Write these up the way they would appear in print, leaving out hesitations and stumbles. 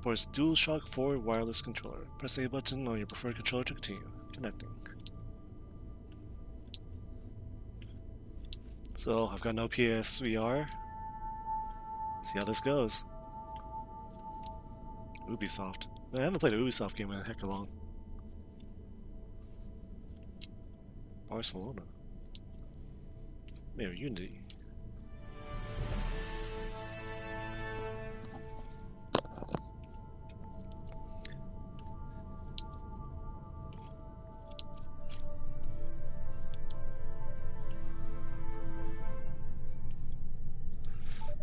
supports DualShock 4 wireless controller. Press A button on your preferred controller to continue. Connecting. So, I've got no PSVR. See how this goes. Ubisoft. I haven't played a Ubisoft game in a heck of long. Barcelona. Mayor Unity.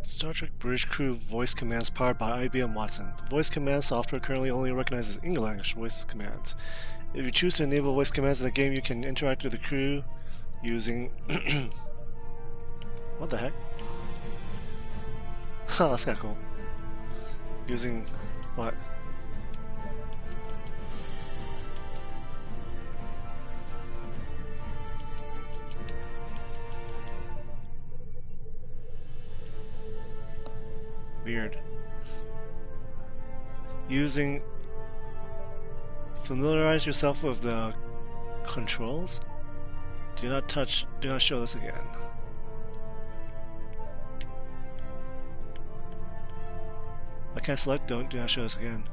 Star Trek British Crew voice commands powered by IBM Watson. The voice command software currently only recognizes English voice commands. If you choose to enable voice commands in the game, you can interact with the crew using... What the heck? Huh, that's kinda cool. Using... what? Weird. Using... Familiarize yourself with the controls? Do not touch, do not show this again. I can't select do not show this again.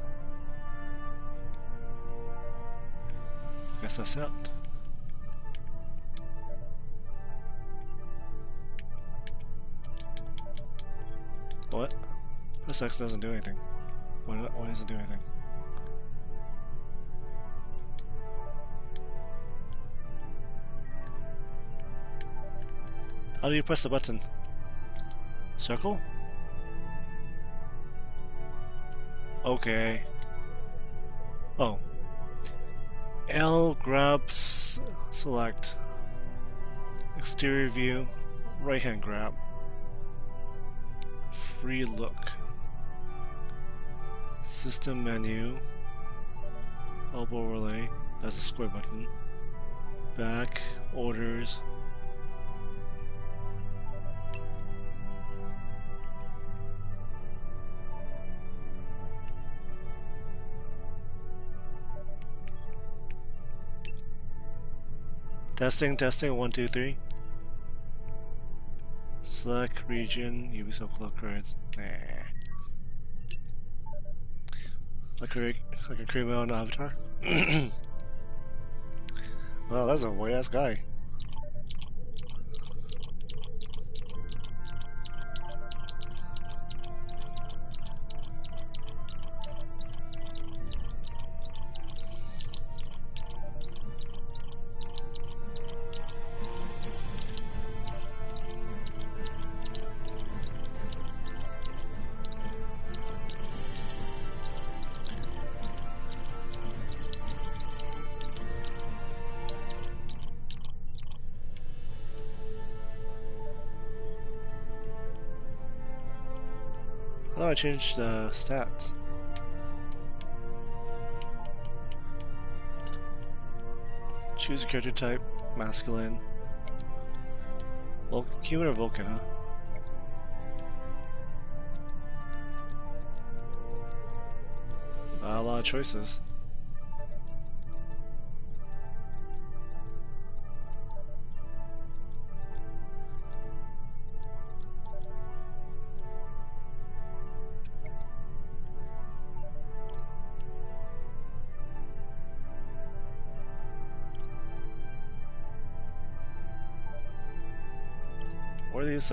Guess that's it. What? Press X doesn't do anything. Why does it do anything? How do you press the button? Circle? Okay. Oh. L grabs select. Exterior view. Right hand grab. Free look. System menu. Elbow relay. That's the square button. Back. Orders. Testing, 1, 2, 3. Select region, Ubisoft Club cards. Nah. Like a create my own avatar. Wow, that's a white ass guy. How do I change the stats? Choose a character type, masculine. Human or Vulcan, huh? Not a lot of choices. What are these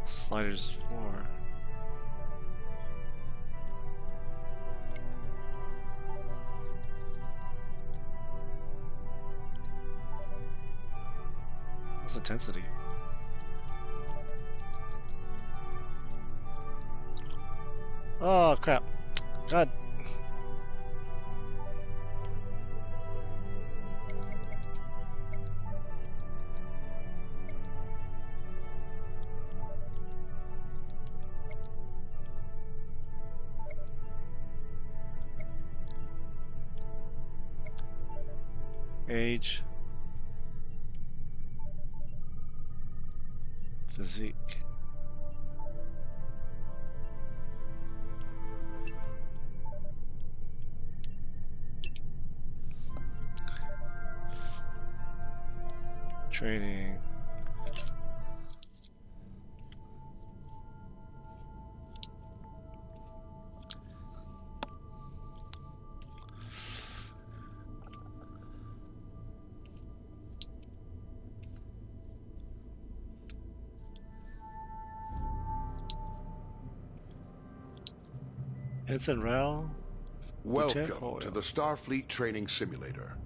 sliders for? What's intensity? Oh crap. God. Age. Physique. Training. Ensign Rao. Welcome to the Starfleet Training Simulator.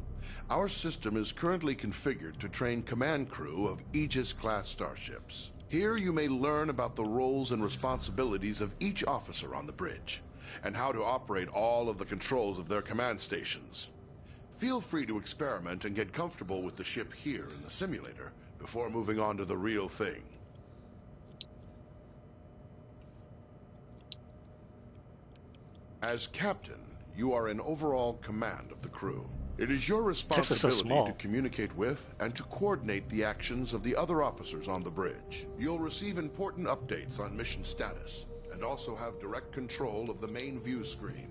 Our system is currently configured to train command crew of Aegis-class starships. Here you may learn about the roles and responsibilities of each officer on the bridge, and how to operate all of the controls of their command stations. Feel free to experiment and get comfortable with the ship here in the simulator before moving on to the real thing. As captain, you are in overall command of the crew. It is your responsibility to communicate with and to coordinate the actions of the other officers on the bridge. You'll receive important updates on mission status, and also have direct control of the main view screen.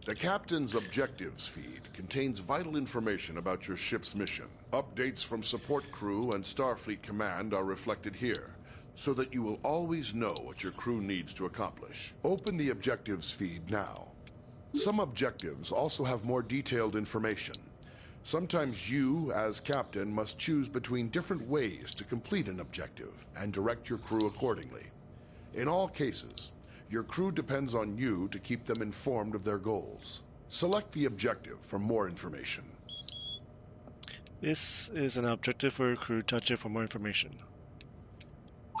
The captain's objectives feed contains vital information about your ship's mission. Updates from support crew and Starfleet Command are reflected here, so that you will always know what your crew needs to accomplish. Open the objectives feed now. Some objectives also have more detailed information. Sometimes you, as captain, must choose between different ways to complete an objective and direct your crew accordingly. In all cases, your crew depends on you to keep them informed of their goals. Select the objective for more information. This is an objective for your crew. Touch it for more information.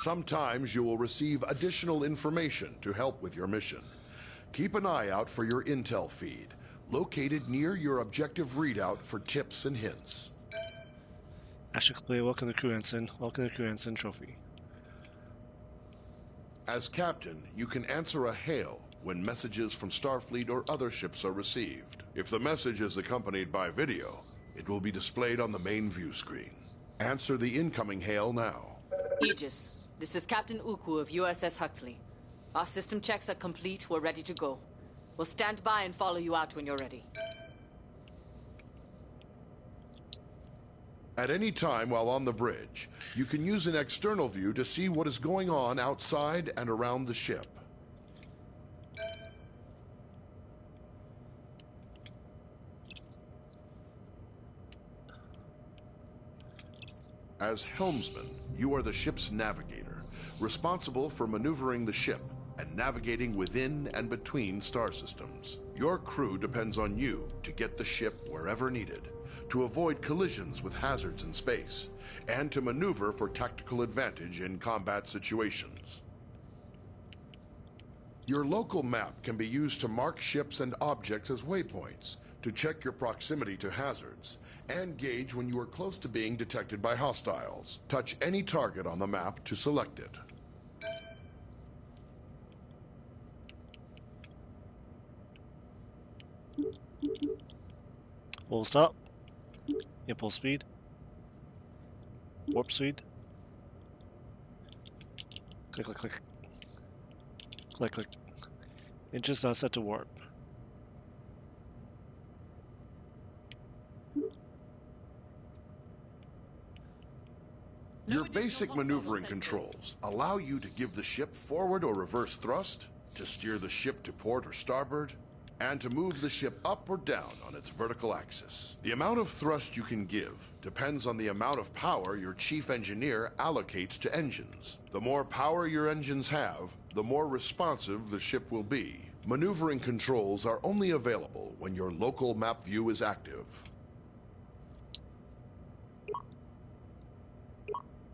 Sometimes you will receive additional information to help with your mission. Keep an eye out for your intel feed, located near your objective readout for tips and hints. Action complete. Welcome to Crew Ensign. Welcome to Crew Ensign trophy. As captain, you can answer a hail when messages from Starfleet or other ships are received. If the message is accompanied by video, it will be displayed on the main view screen. Answer the incoming hail now. Aegis, this is Captain Uku of USS Huxley. Our system checks are complete. We're ready to go. We'll stand by and follow you out when you're ready. At any time while on the bridge, you can use an external view to see what is going on outside and around the ship. As helmsman, you are the ship's navigator, responsible for maneuvering the ship and navigating within and between star systems. Your crew depends on you to get the ship wherever needed, to avoid collisions with hazards in space, and to maneuver for tactical advantage in combat situations. Your local map can be used to mark ships and objects as waypoints, to check your proximity to hazards, and gauge when you are close to being detected by hostiles. Touch any target on the map to select it. Full stop. Impulse speed. Warp speed. Click, click, click. Click, click. Engines not set to warp. Your basic maneuvering controls allow you to give the ship forward or reverse thrust, to steer the ship to port or starboard, and to move the ship up or down on its vertical axis. The amount of thrust you can give depends on the amount of power your chief engineer allocates to engines. The more power your engines have, the more responsive the ship will be. Maneuvering controls are only available when your local map view is active.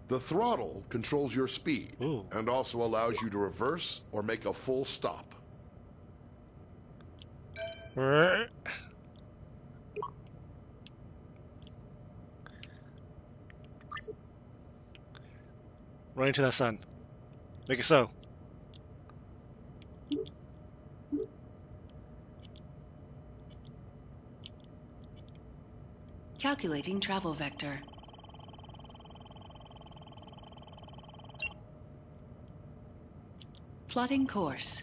The throttle controls your speed and also allows you to reverse or make a full stop. Right into that sun. Make it so. Calculating travel vector. Plotting course.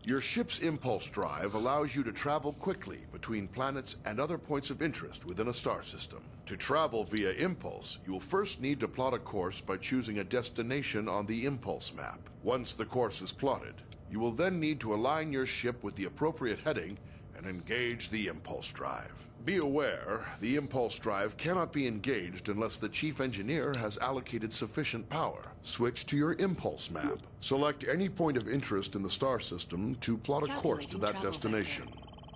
Your ship's impulse drive allows you to travel quickly between planets and other points of interest within a star system. To travel via impulse, you will first need to plot a course by choosing a destination on the impulse map. Once the course is plotted, you will then need to align your ship with the appropriate heading and engage the impulse drive. Be aware, the impulse drive cannot be engaged unless the chief engineer has allocated sufficient power. Switch to your impulse map. Select any point of interest in the star system to plot a course to that destination.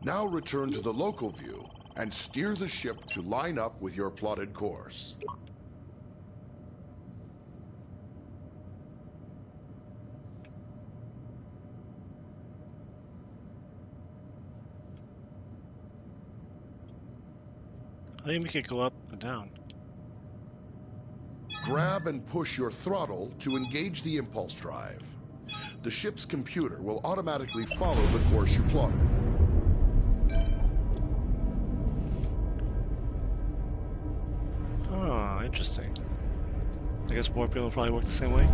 Now return to the local view and steer the ship to line up with your plotted course. How do you make it go up and down? Grab and push your throttle to engage the impulse drive. The ship's computer will automatically follow the course you plotted. Oh, interesting. I guess warping will probably work the same way.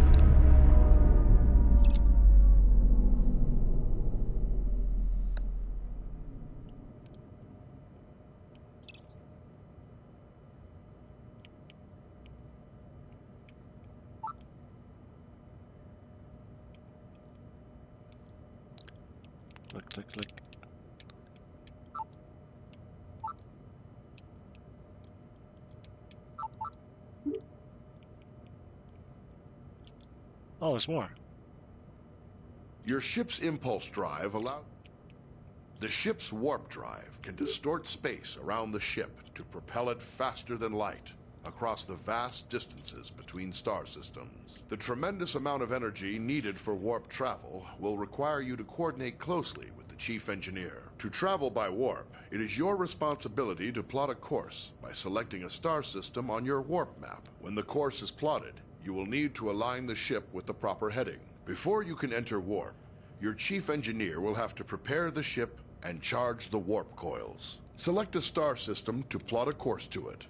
Click, click, click. Oh, there's more. Your ship's impulse drive allows... The ship's warp drive can distort space around the ship to propel it faster than light across the vast distances between star systems. The tremendous amount of energy needed for warp travel will require you to coordinate closely with the chief engineer. To travel by warp, it is your responsibility to plot a course by selecting a star system on your warp map. When the course is plotted, you will need to align the ship with the proper heading. Before you can enter warp, your chief engineer will have to prepare the ship and charge the warp coils. Select a star system to plot a course to it.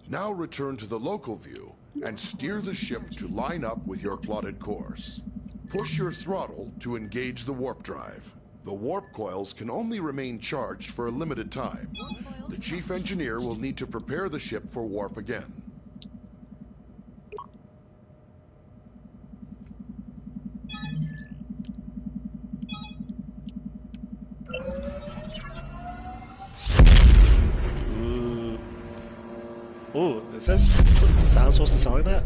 Now return to the local view and steer the ship to line up with your plotted course. Push your throttle to engage the warp drive. The warp coils can only remain charged for a limited time. The chief engineer will need to prepare the ship for warp again. Ooh, is that sound supposed to sound like that?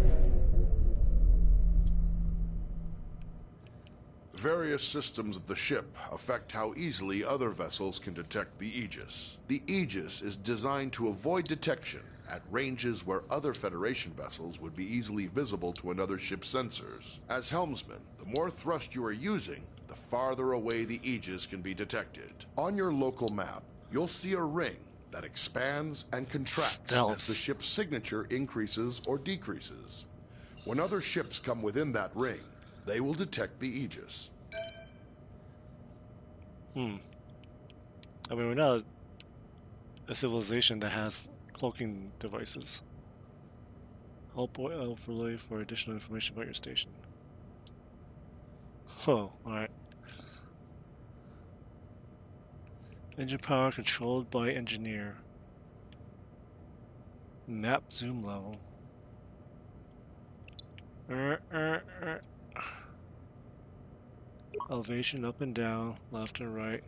Various systems of the ship affect how easily other vessels can detect the Aegis. The Aegis is designed to avoid detection at ranges where other Federation vessels would be easily visible to another ship's sensors. As helmsman, the more thrust you are using, the farther away the Aegis can be detected. On your local map, you'll see a ring that expands and contracts as the ship's signature increases or decreases. When other ships come within that ring, they will detect the Aegis. I mean, we're not a civilization that has cloaking devices. Help overlay for additional information about your station. Oh, alright. Engine power controlled by engineer. Map zoom level. Elevation up and down, left and right.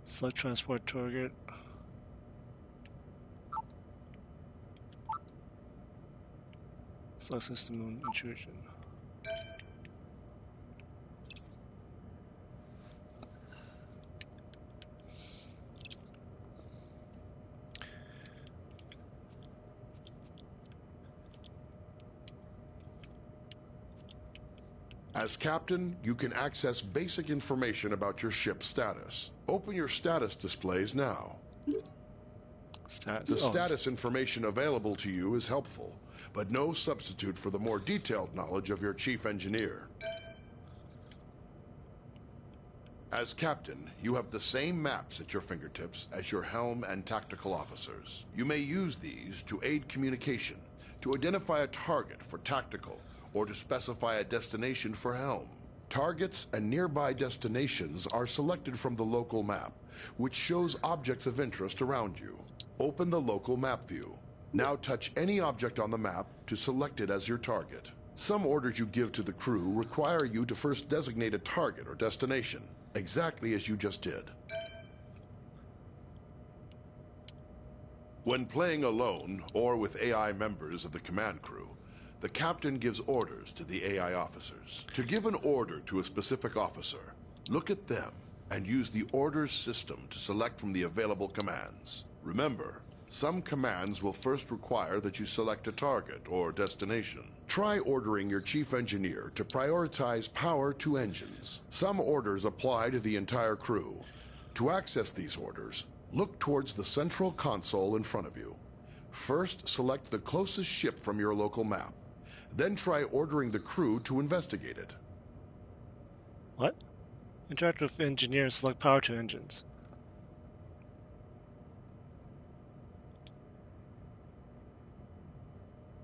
Select transport target. Select system intrusion. As captain, you can access basic information about your ship's status. Open your status displays now. The status information available to you is helpful, but no substitute for the more detailed knowledge of your chief engineer. As captain, you have the same maps at your fingertips as your helm and tactical officers. You may use these to aid communication, to identify a target for tactical or to specify a destination for helm. Targets and nearby destinations are selected from the local map, which shows objects of interest around you. Open the local map view. Now touch any object on the map to select it as your target. Some orders you give to the crew require you to first designate a target or destination, exactly as you just did. When playing alone or with AI members of the command crew, the captain gives orders to the AI officers. To give an order to a specific officer, look at them and use the orders system to select from the available commands. Remember, some commands will first require that you select a target or destination. Try ordering your chief engineer to prioritize power to engines. Some orders apply to the entire crew. To access these orders, look towards the central console in front of you. First, select the closest ship from your local map. Then try ordering the crew to investigate it. What? Interact with engineers, select power to engines.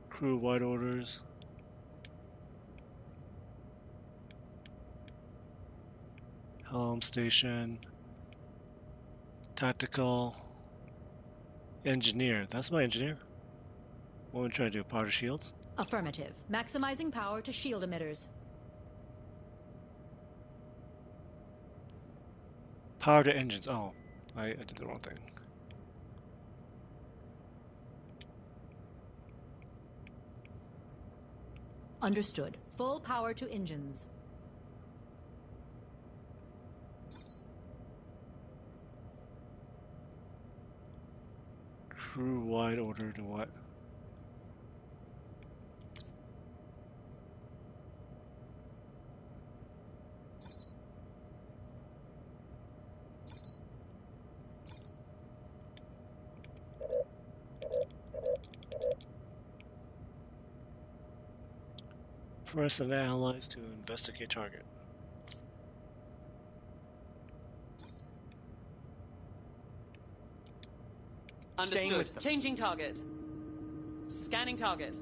Crew-wide orders. Helm station. Tactical. Engineer. That's my engineer. What are we trying to do? Power to shields? Affirmative. Maximizing power to shield emitters. Power to engines. Oh, I did the wrong thing. Understood. Full power to engines. Crew-wide order to what? Press and analyze to investigate target. Understood. Changing target. Scanning target.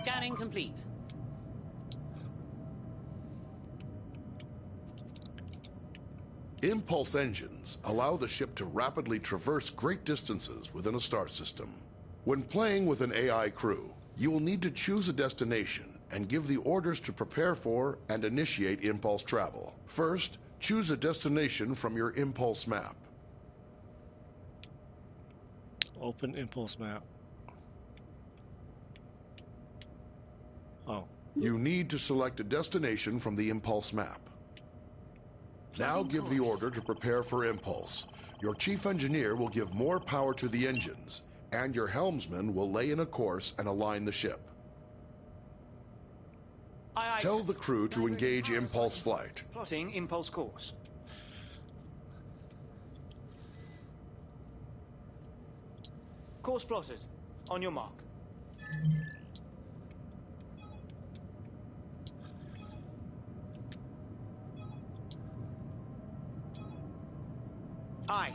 Scanning complete. Impulse engines allow the ship to rapidly traverse great distances within a star system. When playing with an AI crew, you will need to choose a destination and give the orders to prepare for and initiate impulse travel. First, choose a destination from your impulse map. Open impulse map. Oh. You need to select a destination from the impulse map. Now give the order to prepare for impulse. Your chief engineer will give more power to the engines, and your helmsman will lay in a course and align the ship. Tell the crew to engage impulse flight. Plotting impulse course. Course plotted. On your mark. Aye.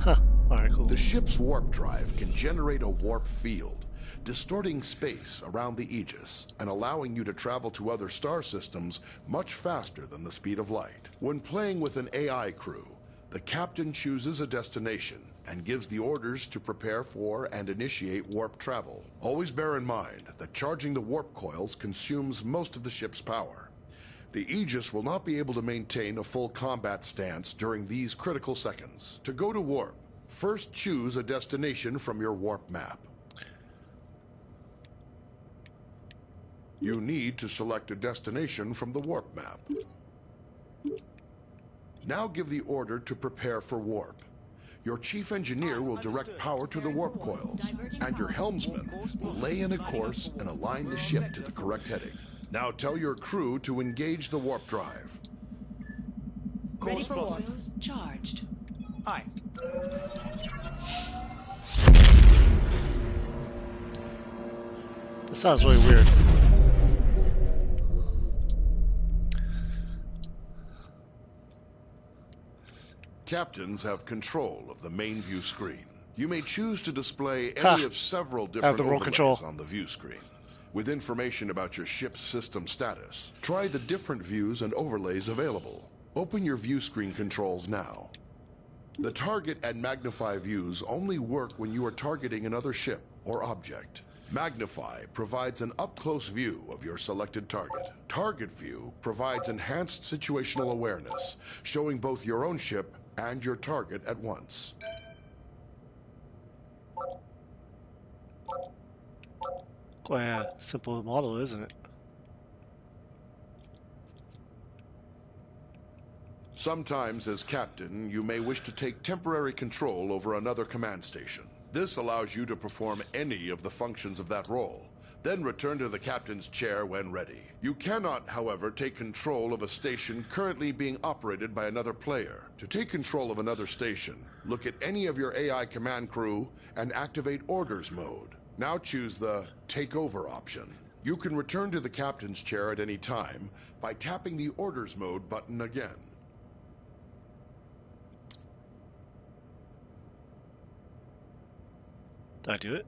Huh. Alright, cool. The ship's warp drive can generate a warp field, distorting space around the Aegis and allowing you to travel to other star systems much faster than the speed of light. When playing with an AI crew, the captain chooses a destination and gives the orders to prepare for and initiate warp travel. Always bear in mind that charging the warp coils consumes most of the ship's power. The Aegis will not be able to maintain a full combat stance during these critical seconds. To go to warp, first choose a destination from your warp map. You need to select a destination from the warp map. Now give the order to prepare for warp. Your chief engineer will direct power to the warp coils, and your helmsman will lay in a course and align the ship to the correct heading. Now tell your crew to engage the warp drive. Ready Course for warp. plotted. Charged. Aye. Sounds really weird. Captains have control of the main view screen. You may choose to display Ha! any of several Have different the remote overlays control. on the view screen. With information about your ship's system status, try the different views and overlays available. Open your view screen controls now. The target and magnify views only work when you are targeting another ship or object. Magnify provides an up-close view of your selected target. Target view provides enhanced situational awareness, showing both your own ship and your target at once. Quite a simple model, isn't it? Sometimes, as captain, you may wish to take temporary control over another command station. This allows you to perform any of the functions of that role, then return to the captain's chair when ready. You cannot, however, take control of a station currently being operated by another player. To take control of another station, look at any of your AI command crew and activate orders mode. Now choose the Take Over option. You can return to the captain's chair at any time by tapping the Orders mode button again. Did I do it?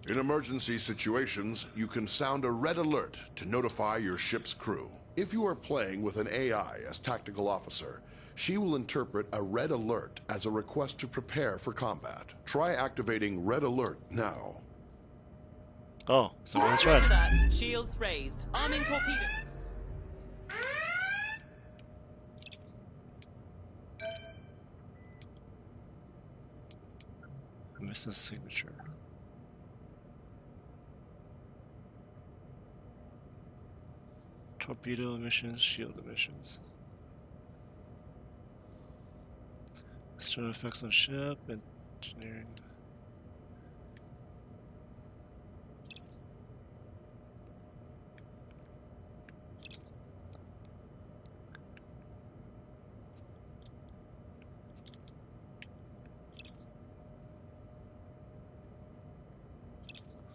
In emergency situations, you can sound a red alert to notify your ship's crew. If you are playing with an AI as tactical officer, she will interpret a red alert as a request to prepare for combat. Try activating red alert now. Oh, so that's Roger right. that. Shields raised. Arming torpedo. I missed his signature. Torpedo emissions, shield emissions. External effects on ship, engineering.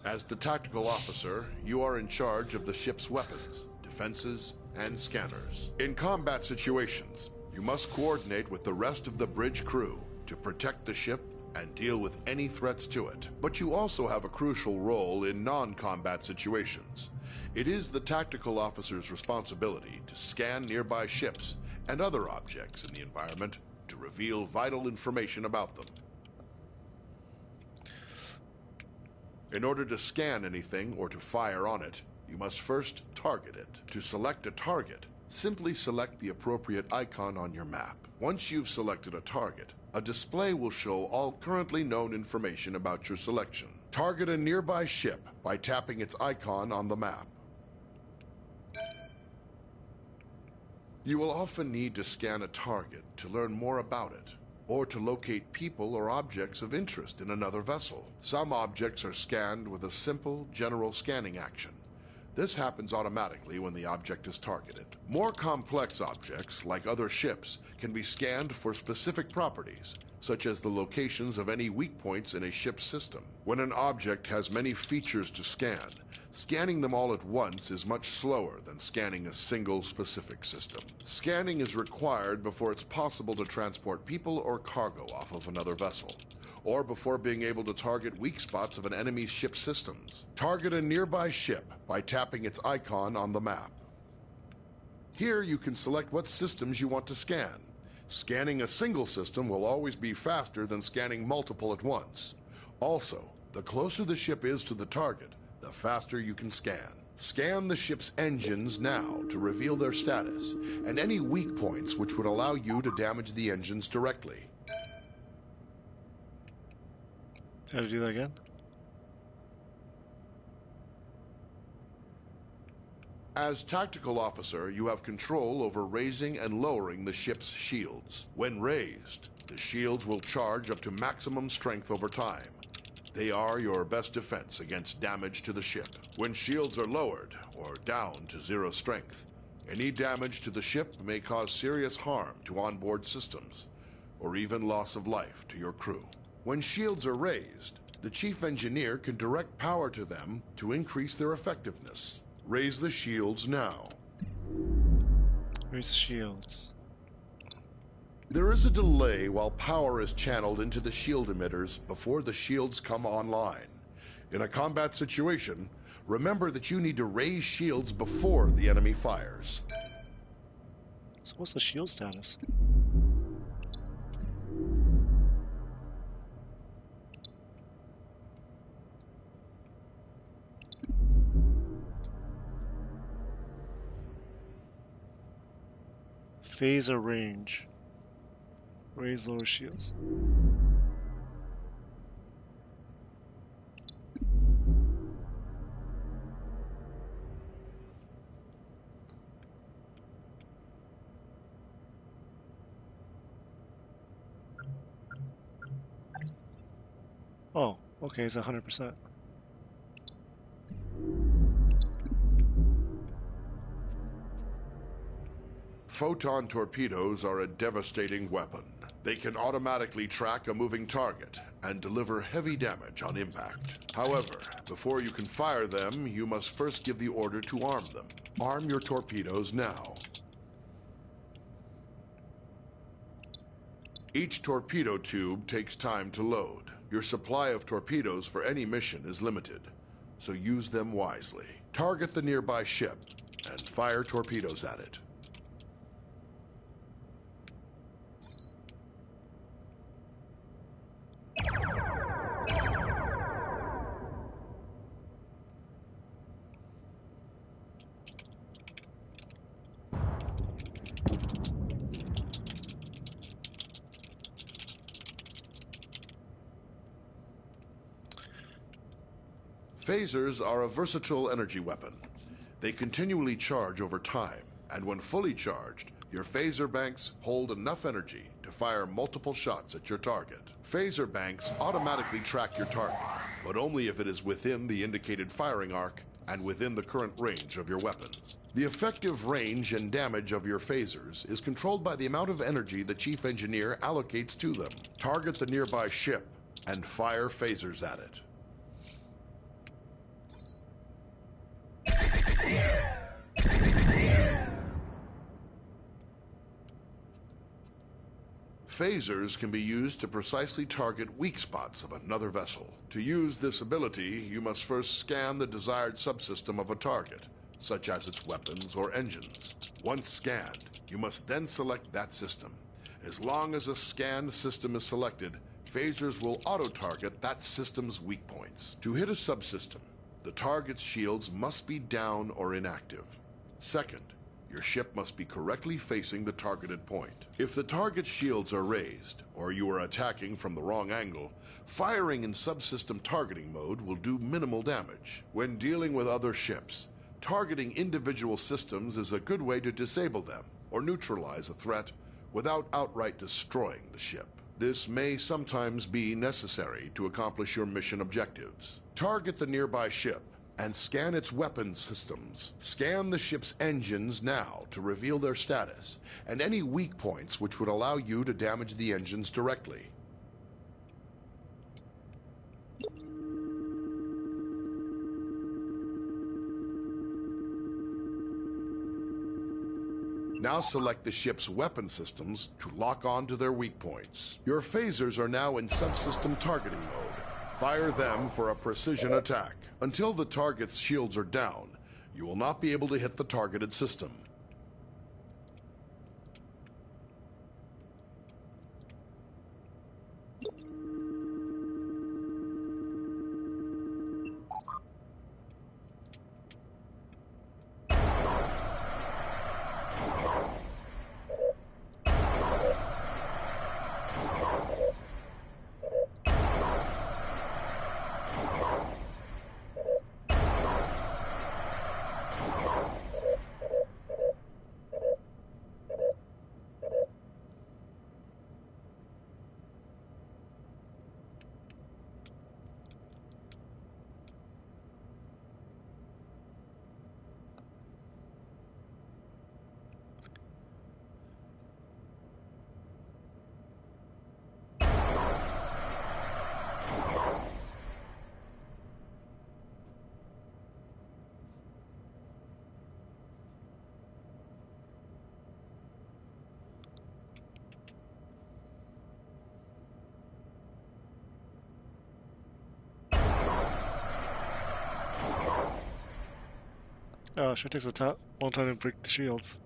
As the tactical officer, you are in charge of the ship's weapons, defenses, and scanners. In combat situations, you must coordinate with the rest of the bridge crew to protect the ship and deal with any threats to it. But you also have a crucial role in non-combat situations. It is the tactical officer's responsibility to scan nearby ships and other objects in the environment to reveal vital information about them. In order to scan anything or to fire on it, you must first target it. To select a target, simply select the appropriate icon on your map. Once you've selected a target, a display will show all currently known information about your selection. Target a nearby ship by tapping its icon on the map. You will often need to scan a target to learn more about it, or to locate people or objects of interest in another vessel. Some objects are scanned with a simple, general scanning action. This happens automatically when the object is targeted. More complex objects, like other ships, can be scanned for specific properties, such as the locations of any weak points in a ship's system. When an object has many features to scan, scanning them all at once is much slower than scanning a single specific system. Scanning is required before it's possible to transport people or cargo off of another vessel, or before being able to target weak spots of an enemy's ship systems. Target a nearby ship by tapping its icon on the map. Here you can select what systems you want to scan. Scanning a single system will always be faster than scanning multiple at once. Also, the closer the ship is to the target, the faster you can scan. Scan the ship's engines now to reveal their status, and any weak points which would allow you to damage the engines directly. How to do that again? As tactical officer, you have control over raising and lowering the ship's shields. When raised, The shields will charge up to maximum strength over time. They are your best defense against damage to the ship. When shields are lowered or down to 0 strength, any damage to the ship may cause serious harm to onboard systems, or even loss of life to your crew. When shields are raised, the chief engineer can direct power to them to increase their effectiveness. Raise the shields now. Raise the shields. There is a delay while power is channeled into the shield emitters before the shields come online. In a combat situation, remember that you need to raise shields before the enemy fires. So what's the shield status? Phaser range. Raise lower shields. Oh, okay, it's 100%. Photon torpedoes are a devastating weapon. They can automatically track a moving target and deliver heavy damage on impact. However, before you can fire them, you must first give the order to arm them. Arm your torpedoes now. Each torpedo tube takes time to load. Your supply of torpedoes for any mission is limited, so use them wisely. Target the nearby ship and fire torpedoes at it. Phasers are a versatile energy weapon. They continually charge over time, and when fully charged, your phaser banks hold enough energy to fire multiple shots at your target. Phaser banks automatically track your target, but only if it is within the indicated firing arc and within the current range of your weapons. The effective range and damage of your phasers is controlled by the amount of energy the chief engineer allocates to them. Target the nearby ship and fire phasers at it. Phasers can be used to precisely target weak spots of another vessel. To use this ability, you must first scan the desired subsystem of a target, such as its weapons or engines. Once scanned, you must then select that system. As long as a scanned system is selected, phasers will auto-target that system's weak points. To hit a subsystem, the target's shields must be down or inactive. Second, your ship must be correctly facing the targeted point. If the target's shields are raised, or you are attacking from the wrong angle, firing in subsystem targeting mode will do minimal damage. When dealing with other ships, targeting individual systems is a good way to disable them or neutralize a threat without outright destroying the ship. This may sometimes be necessary to accomplish your mission objectives. Target the nearby ship and scan its weapons systems. Scan the ship's engines now to reveal their status, and any weak points which would allow you to damage the engines directly. Now select the ship's weapon systems to lock on to their weak points. Your phasers are now in subsystem targeting mode. Fire them for a precision attack. Until the target's shields are down, you will not be able to hit the targeted system. Oh, sure takes a long time to break the shields.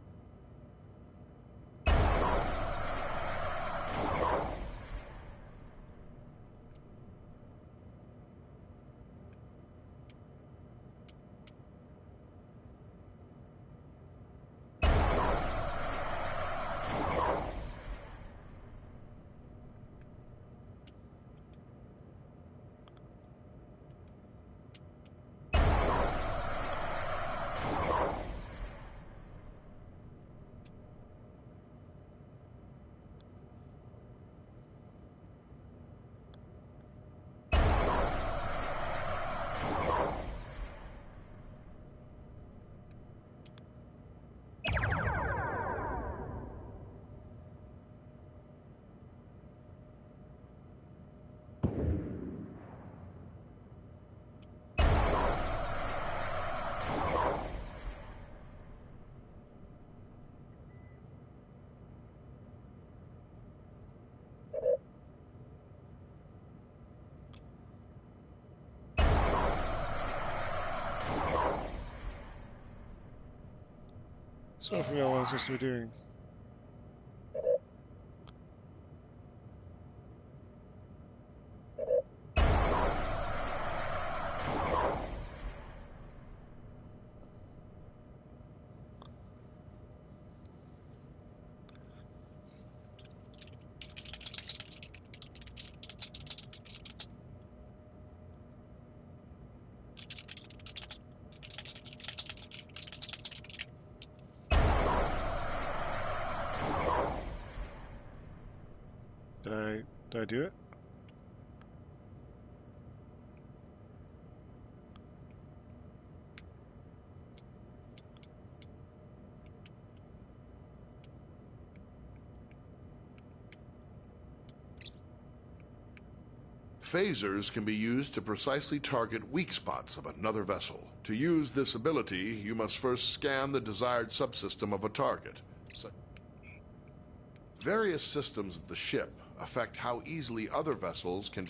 So I forgot what I was supposed to be doing. Did I do it? Phasers can be used to precisely target weak spots of another vessel. To use this ability, you must first scan the desired subsystem of a target. Various systems of the ship affect how easily other vessels can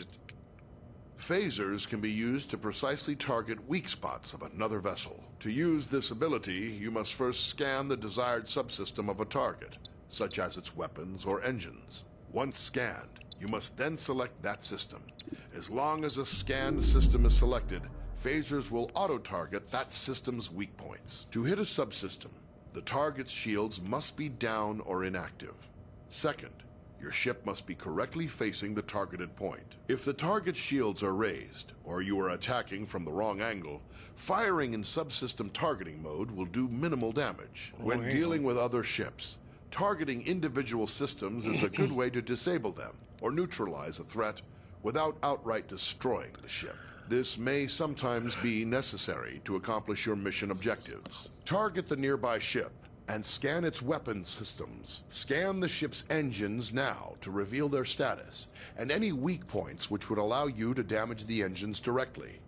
Phasers can be used to precisely target weak spots of another vessel. To use this ability, you must first scan the desired subsystem of a target, such as its weapons or engines. Once scanned, you must then select that system. As long as a scanned system is selected, phasers will auto-target that system's weak points. To hit a subsystem, the target's shields must be down or inactive. Second, your ship must be correctly facing the targeted point. If the target's shields are raised, or you are attacking from the wrong angle, firing in subsystem targeting mode will do minimal damage. When dealing with other ships, targeting individual systems is a good way to disable them or neutralize a threat without outright destroying the ship. This may sometimes be necessary to accomplish your mission objectives. Target the nearby ship and scan its weapon systems. Scan the ship's engines now to reveal their status, and any weak points which would allow you to damage the engines directly.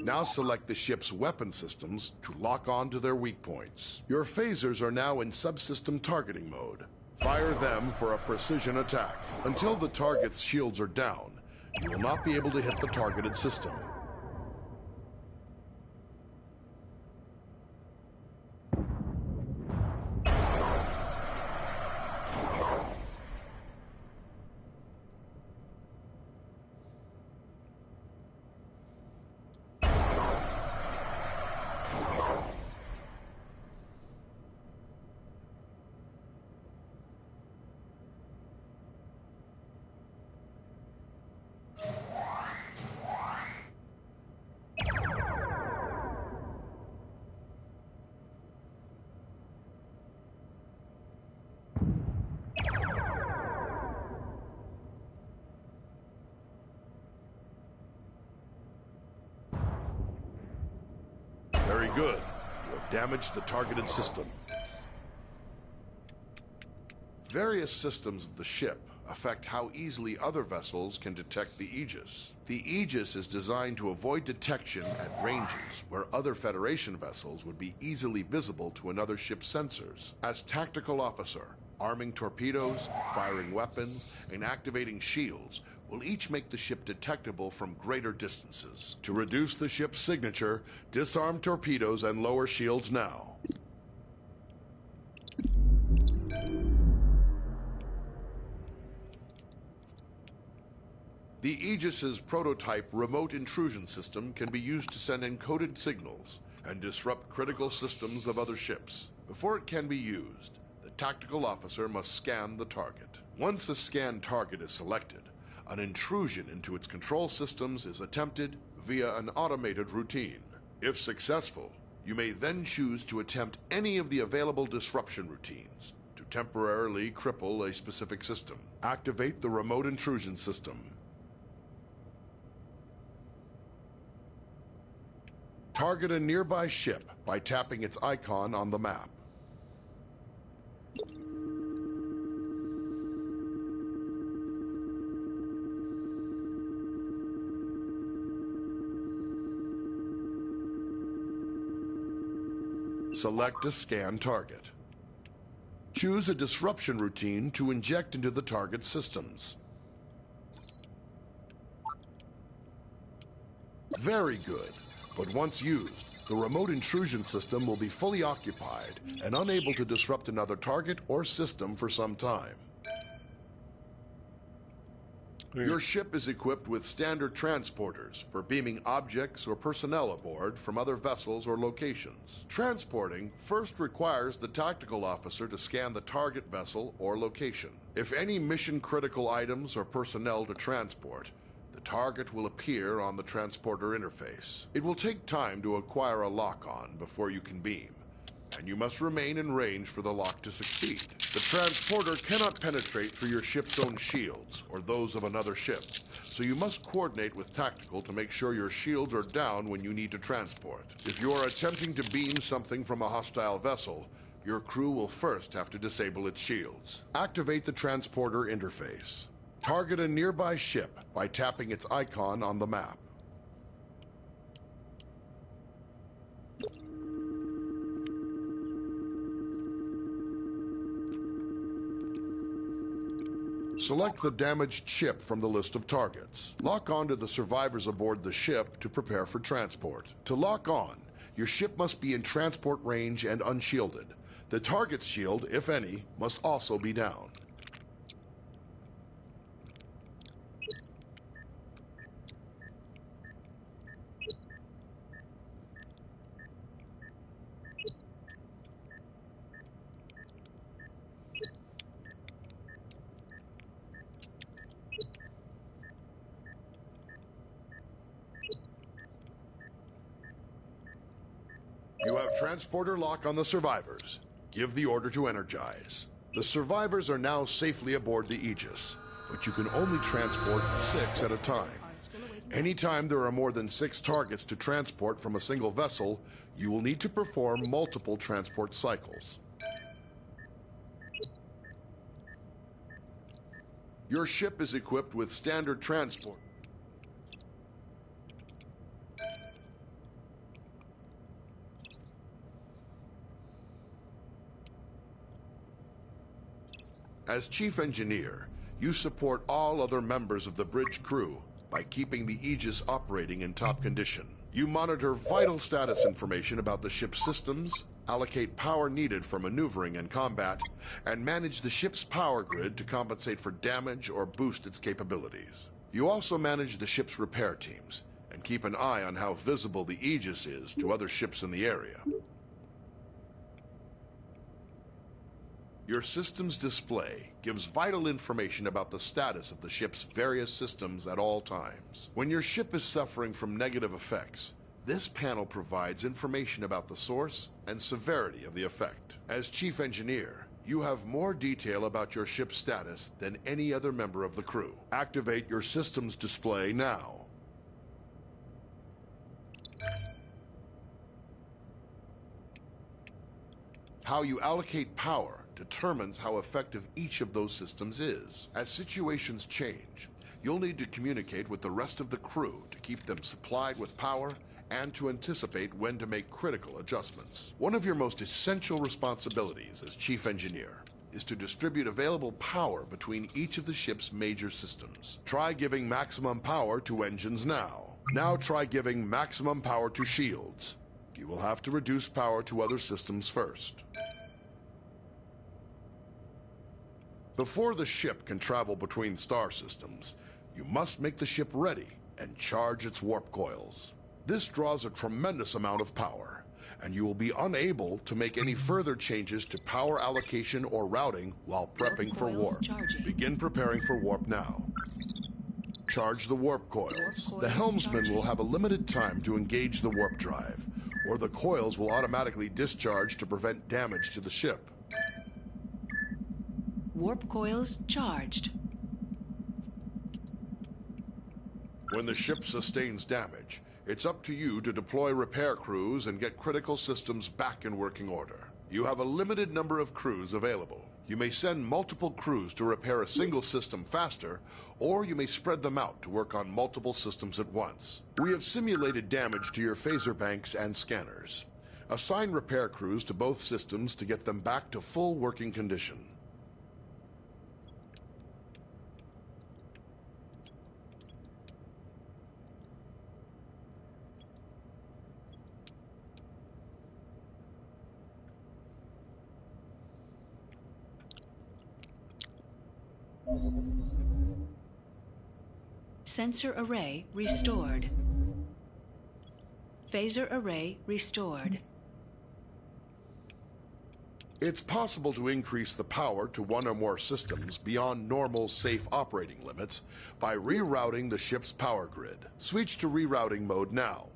Now select the ship's weapon systems to lock on to their weak points. Your phasers are now in subsystem targeting mode. Fire them for a precision attack. Until the target's shields are down, you will not be able to hit the targeted system. Very good. You have damaged the targeted system. Various systems of the ship affect how easily other vessels can detect the Aegis. The Aegis is designed to avoid detection at ranges where other Federation vessels would be easily visible to another ship's sensors. As tactical officer, arming torpedoes, firing weapons, and activating shields will each make the ship detectable from greater distances. To reduce the ship's signature, disarm torpedoes and lower shields now. The Aegis's prototype remote intrusion system can be used to send encoded signals and disrupt critical systems of other ships. Before it can be used, the tactical officer must scan the target. Once a scanned target is selected, an intrusion into its control systems is attempted via an automated routine. If successful, you may then choose to attempt any of the available disruption routines to temporarily cripple a specific system. Activate the remote intrusion system. Target a nearby ship by tapping its icon on the map. Select a scan target. Choose a disruption routine to inject into the target systems. Very good. But once used, the remote intrusion system will be fully occupied and unable to disrupt another target or system for some time. Your ship is equipped with standard transporters for beaming objects or personnel aboard from other vessels or locations. Transporting first requires the tactical officer to scan the target vessel or location. If any mission-critical items or personnel to transport, the target will appear on the transporter interface. It will take time to acquire a lock-on before you can beam, and you must remain in range for the lock to succeed. The transporter cannot penetrate through your ship's own shields or those of another ship, so you must coordinate with tactical to make sure your shields are down when you need to transport. If you are attempting to beam something from a hostile vessel, your crew will first have to disable its shields. Activate the transporter interface. Target a nearby ship by tapping its icon on the map. Select the damaged ship from the list of targets. Lock on to the survivors aboard the ship to prepare for transport. To lock on, your ship must be in transport range and unshielded. The target's shield, if any, must also be down. You have transporter lock on the survivors. Give the order to energize. The survivors are now safely aboard the Aegis, but you can only transport 6 at a time. Anytime there are more than 6 targets to transport from a single vessel, you will need to perform multiple transport cycles. Your ship is equipped with standard transport. As Chief Engineer, you support all other members of the bridge crew by keeping the Aegis operating in top condition. You monitor vital status information about the ship's systems, allocate power needed for maneuvering and combat, and manage the ship's power grid to compensate for damage or boost its capabilities. You also manage the ship's repair teams and keep an eye on how visible the Aegis is to other ships in the area. Your system's display gives vital information about the status of the ship's various systems at all times. When your ship is suffering from negative effects, this panel provides information about the source and severity of the effect. As Chief Engineer, you have more detail about your ship's status than any other member of the crew. Activate your system's display now. How you allocate power determines how effective each of those systems is. As situations change, you'll need to communicate with the rest of the crew to keep them supplied with power and to anticipate when to make critical adjustments. One of your most essential responsibilities as Chief Engineer is to distribute available power between each of the ship's major systems. Try giving maximum power to engines now. Now try giving maximum power to shields. You will have to reduce power to other systems first. Before the ship can travel between star systems, you must make the ship ready and charge its warp coils. This draws a tremendous amount of power, and you will be unable to make any further changes to power allocation or routing while prepping for warp. Begin preparing for warp now. Charge the warp coils. The helmsman will have a limited time to engage the warp drive, or the coils will automatically discharge to prevent damage to the ship. Warp coils charged. When the ship sustains damage, it's up to you to deploy repair crews and get critical systems back in working order. You have a limited number of crews available. You may send multiple crews to repair a single system faster, or you may spread them out to work on multiple systems at once. We have simulated damage to your phaser banks and scanners. Assign repair crews to both systems to get them back to full working condition. Sensor array restored. Phaser array restored. It's possible to increase the power to one or more systems beyond normal safe operating limits by rerouting the ship's power grid. Switch to rerouting mode now.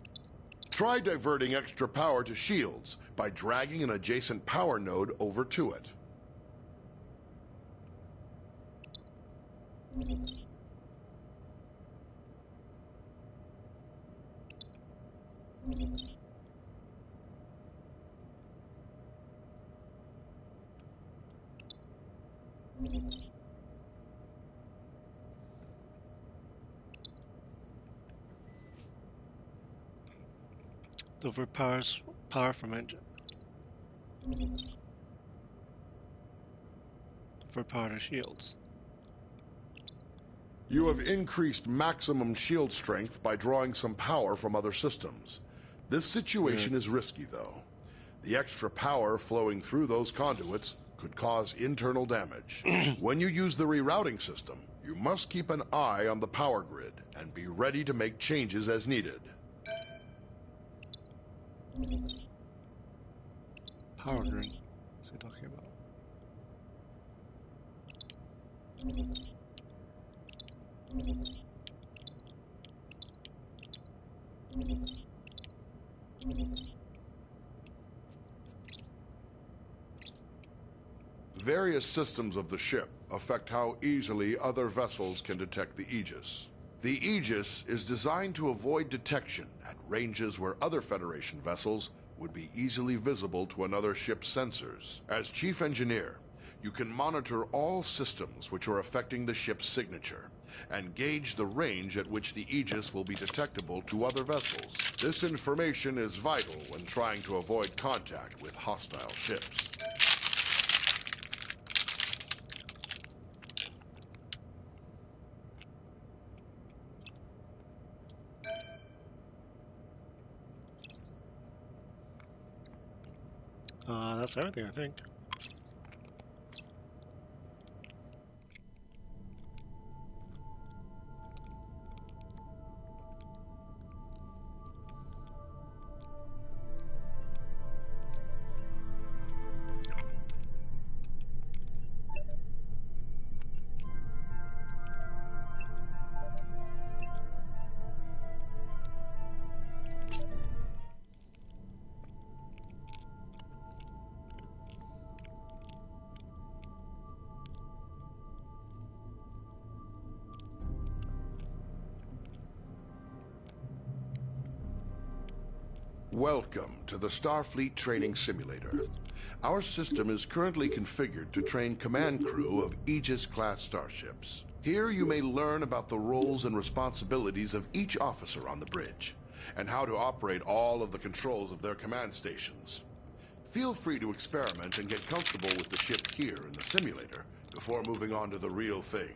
Try diverting extra power to shields by dragging an adjacent power node over to it. Divert power from engine. Divert power to shields. You have increased maximum shield strength by drawing some power from other systems. This situation is risky, though. The extra power flowing through those conduits could cause internal damage. When you use the rerouting system, you must keep an eye on the power grid and be ready to make changes as needed. Power grid. What's he talking about? Various systems of the ship affect how easily other vessels can detect the Aegis. The Aegis is designed to avoid detection at ranges where other Federation vessels would be easily visible to another ship's sensors. As Chief Engineer, you can monitor all systems which are affecting the ship's signature and gauge the range at which the Aegis will be detectable to other vessels. This information is vital when trying to avoid contact with hostile ships. That's everything, I think. Welcome to the Starfleet Training Simulator. Our system is currently configured to train command crew of Aegis-class starships. Here you may learn about the roles and responsibilities of each officer on the bridge, and how to operate all of the controls of their command stations. Feel free to experiment and get comfortable with the ship here in the simulator before moving on to the real thing.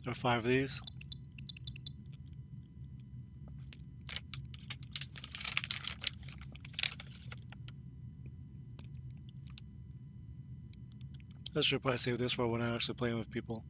There are 5 of these. I should probably save this for when I'm actually playing with people.